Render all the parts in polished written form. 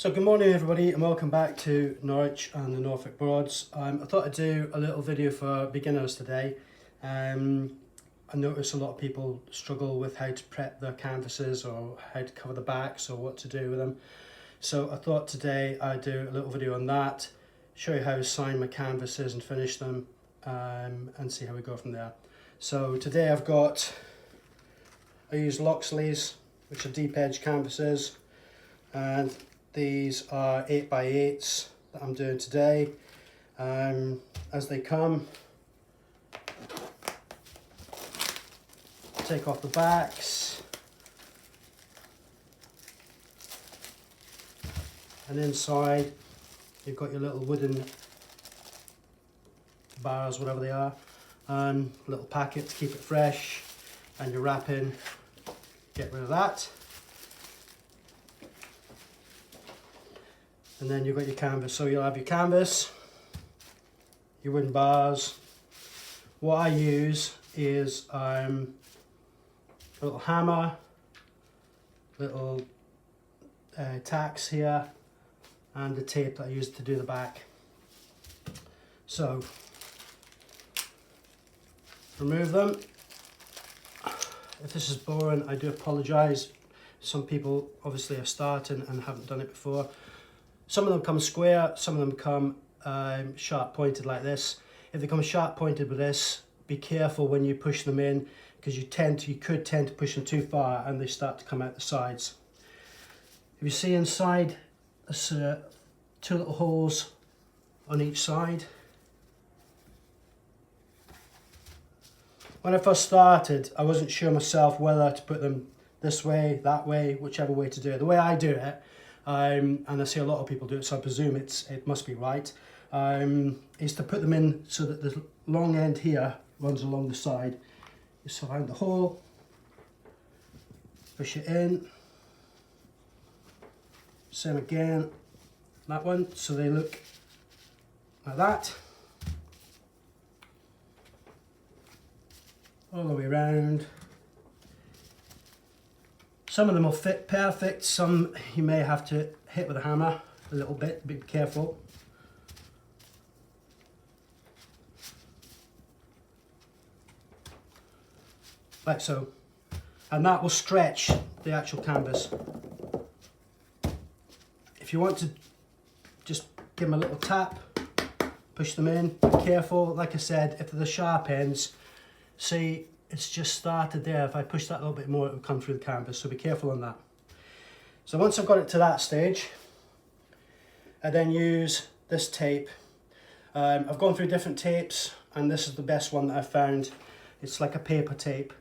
So good morning everybody and welcome back to Norwich and the Norfolk Broads. I thought I'd do a little video for beginners today. I notice a lot of people struggle with how to prep their canvases or how to cover the backs or what to do with them. So I thought today I'd do a little video on that, show you how to sign my canvases and finish them, and see how we go from there. So today I use Loxley's, which are deep edge canvases, and these are 8x8s that I'm doing today. As they come, take off the backs, and inside you've got your little wooden bars, whatever they are, and a little packet to keep it fresh, and your wrapping, get rid of that. And then you've got your canvas. So you'll have your canvas, your wooden bars. What I use is a little hammer, little tacks here, and the tape that I use to do the back. So remove them. If this is boring, I do apologise. Some people obviously are starting and haven't done it before. Some of them come square, some of them come sharp pointed like this. If they come sharp pointed with this, be careful when you push them in, because you could tend to push them too far and they start to come out the sides. If you see inside, there's two little holes on each side. When I first started, I wasn't sure myself whether to put them this way, that way, whichever way to do it. The way I do it, and I see a lot of people do it, so I presume it must be right, is to put them in so that the long end here runs along the side. You surround the hole, push it in, same again, that one, so they look like that, all the way around. Some of them will fit perfect, some you may have to hit with a hammer a little bit, be careful. Like so. And that will stretch the actual canvas. If you want to just give them a little tap, push them in, be careful. Like I said, if they're the sharp ends, see, it's just started there. If I push that a little bit more, it will come through the canvas, so be careful on that. So once I've got it to that stage, I then use this tape. I've gone through different tapes, and this is the best one that I've found. It's like a paper tape.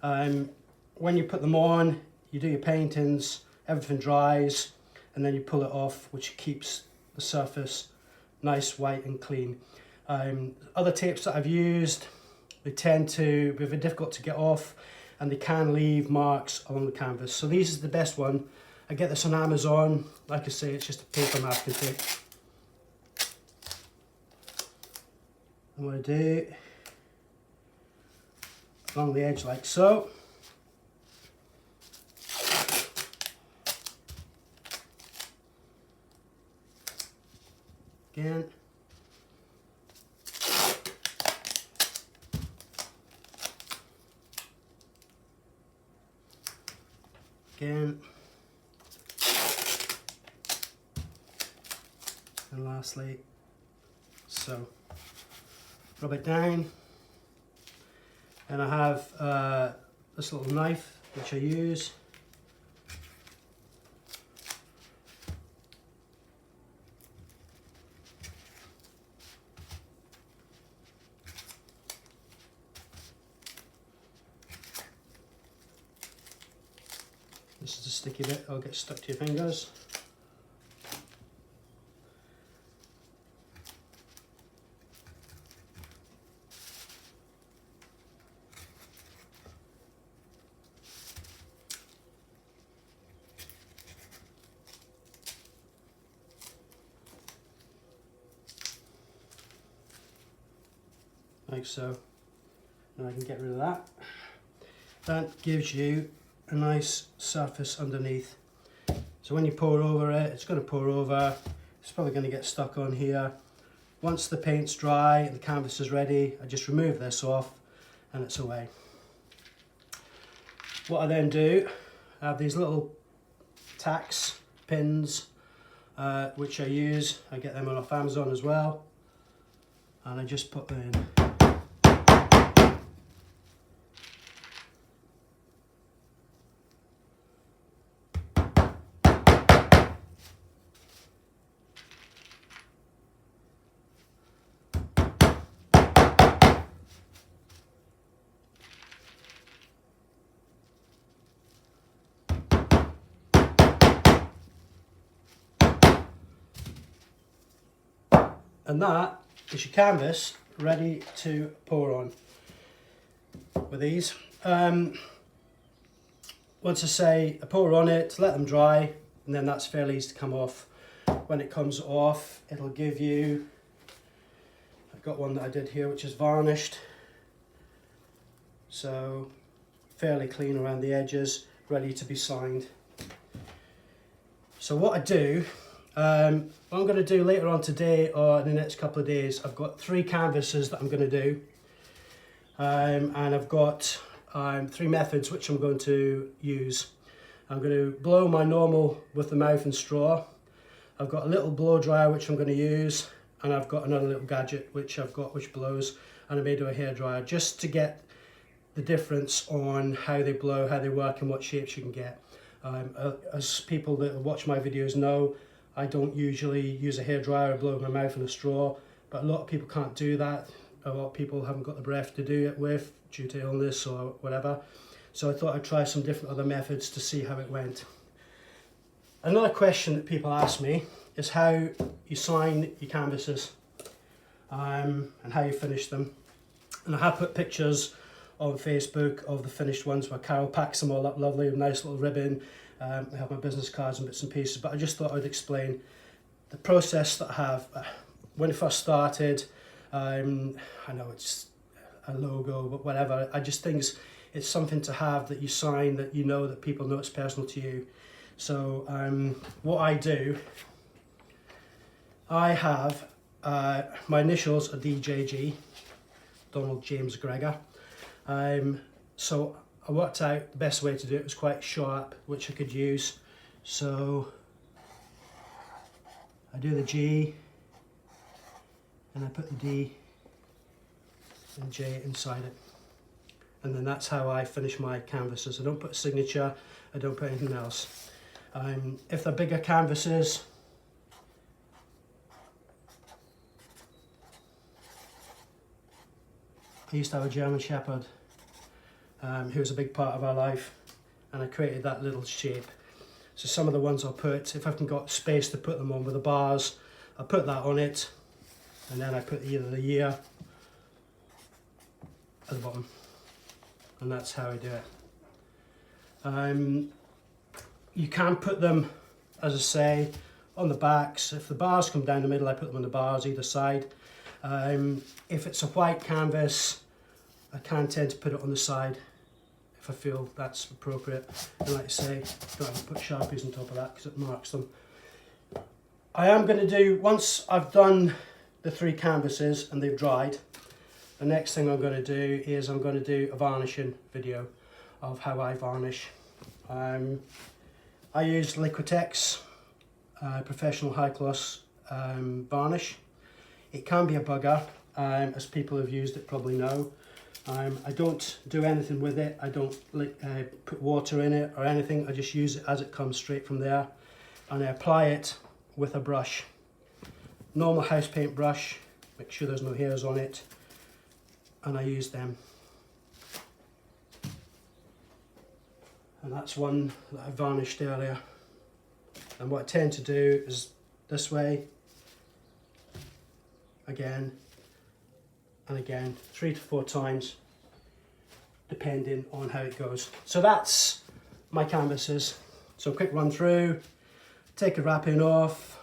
When you put them on, you do your paintings, everything dries, and then you pull it off, which keeps the surface nice, white and clean. Other tapes that I've used, they tend to be very difficult to get off, and they can leave marks along the canvas. So this is the best one. I get this on Amazon. Like I say, it's just a paper masking tape. And what I do, along the edge like so. Again. Again, and lastly, so rub it down, and I have this little knife which I use. This is a sticky bit, it'll get stuck to your fingers. Like so. And I can get rid of that. That gives you a nice surface underneath. So when you pour over it, it's going to pour over. It's probably going to get stuck on here. Once the paint's dry and the canvas is ready, I just remove this off and it's away. What I then do, I have these little tacks, pins, which I use. I get them off Amazon as well. And I just put them in. And that is your canvas ready to pour on with these. Once I say I pour on it, let them dry, and then that's fairly easy to come off. When it comes off, it'll give you, I've got one that I did here which is varnished, so fairly clean around the edges, ready to be signed. So what I do, what I'm going to do later on today or in the next couple of days, I've got 3 canvases that I'm going to do, and I've got 3 methods which I'm going to use. I'm going to blow my normal with the mouth and straw. I've got a little blow dryer which I'm going to use, and I've got another little gadget which I've got which blows, and I made a hair dryer just to get the difference on how they blow, how they work, and what shapes you can get. As people that watch my videos know, I don't usually use a hairdryer or blow with my mouth in a straw, but a lot of people can't do that. A lot of people haven't got the breath to do it with due to illness or whatever. So I thought I'd try some different other methods to see how it went. Another question that people ask me is how you sign your canvases and how you finish them. And I have put pictures on Facebook of the finished ones where Carol packs them all up lovely with a nice little ribbon. I have my business cards and bits and pieces, but I just thought I'd explain the process that I have. When I first started, I know it's a logo, but whatever, I just think it's something to have that you sign, that you know that people know it's personal to you. So what I do, I have my initials are DJG, Donald James Gregor. So I worked out the best way to do it was quite sharp, which I could use. So I do the G and I put the D and J inside it. And then that's how I finish my canvases. I don't put a signature, I don't put anything else. If they're bigger canvases, I used to have a German Shepherd who was a big part of our life, and I created that little shape. So some of the ones I'll put, if I haven't got space to put them on with the bars, I'll put that on it, and then I put either the year at the bottom, and that's how I do it. You can put them, as I say, on the backs. If the bars come down the middle, I put them on the bars either side. If it's a white canvas, I can tend to put it on the side if I feel that's appropriate. And like I say, don't have to put Sharpies on top of that because it marks them. I am going to do, once I've done the 3 canvases and they've dried, the next thing I'm going to do is I'm going to do a varnishing video of how I varnish. I use Liquitex professional high gloss varnish. It can be a bugger, as people who've used it probably know. I don't do anything with it. I don't put water in it or anything. I just use it as it comes straight from there, and I apply it with a brush. Normal house paint brush, make sure there's no hairs on it, and I use them. And that's one that I varnished earlier. And what I tend to do is this way, again and again, 3 to 4 times, depending on how it goes. So that's my canvases. So quick run through, take the wrapping off,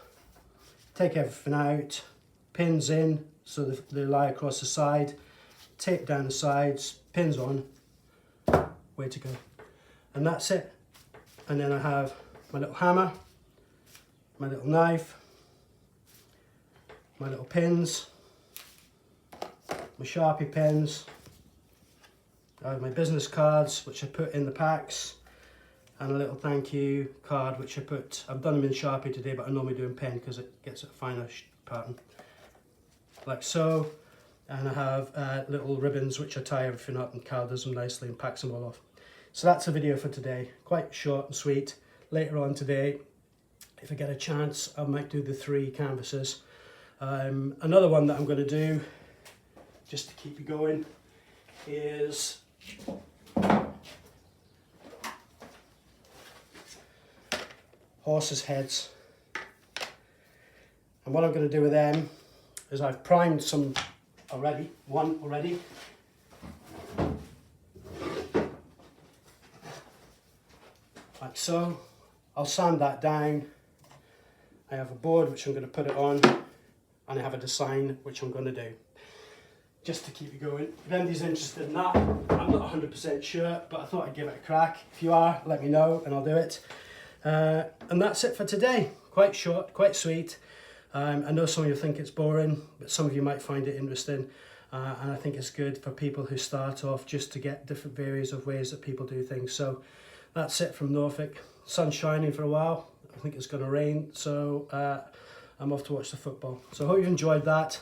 take everything out, pins in so they lie across the side, tape down the sides, pins on, way to go. And that's it. And then I have my little hammer my little knife, my little pins, my Sharpie pens, I have my business cards which I put in the packs, and a little thank you card which I've done them in Sharpie today, but I normally do in pen because it gets a finer pattern, like so. And I have little ribbons which I tie everything up, and Carl does them nicely and packs them all off. So that's the video for today, quite short and sweet. Later on today, if I get a chance, I might do the 3 canvases. Another one that I'm going to do, just to keep you going, is horses' heads. And what I'm going to do with them is I've primed some already, one already. Like so. I'll sand that down. I have a board which I'm going to put it on, and I have a design which I'm going to do. Just to keep you going. If anybody's interested in that, I'm not 100% sure, but I thought I'd give it a crack. If you are, let me know and I'll do it. And that's it for today. Quite short, quite sweet. I know some of you think it's boring, but some of you might find it interesting. And I think it's good for people who start off, just to get different various of ways that people do things. So that's it from Norfolk. Sun's shining for a while. I think it's going to rain, so I'm off to watch the football. So I hope you've enjoyed that.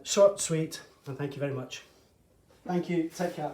Short, sweet, and thank you very much. Thank you. Take care.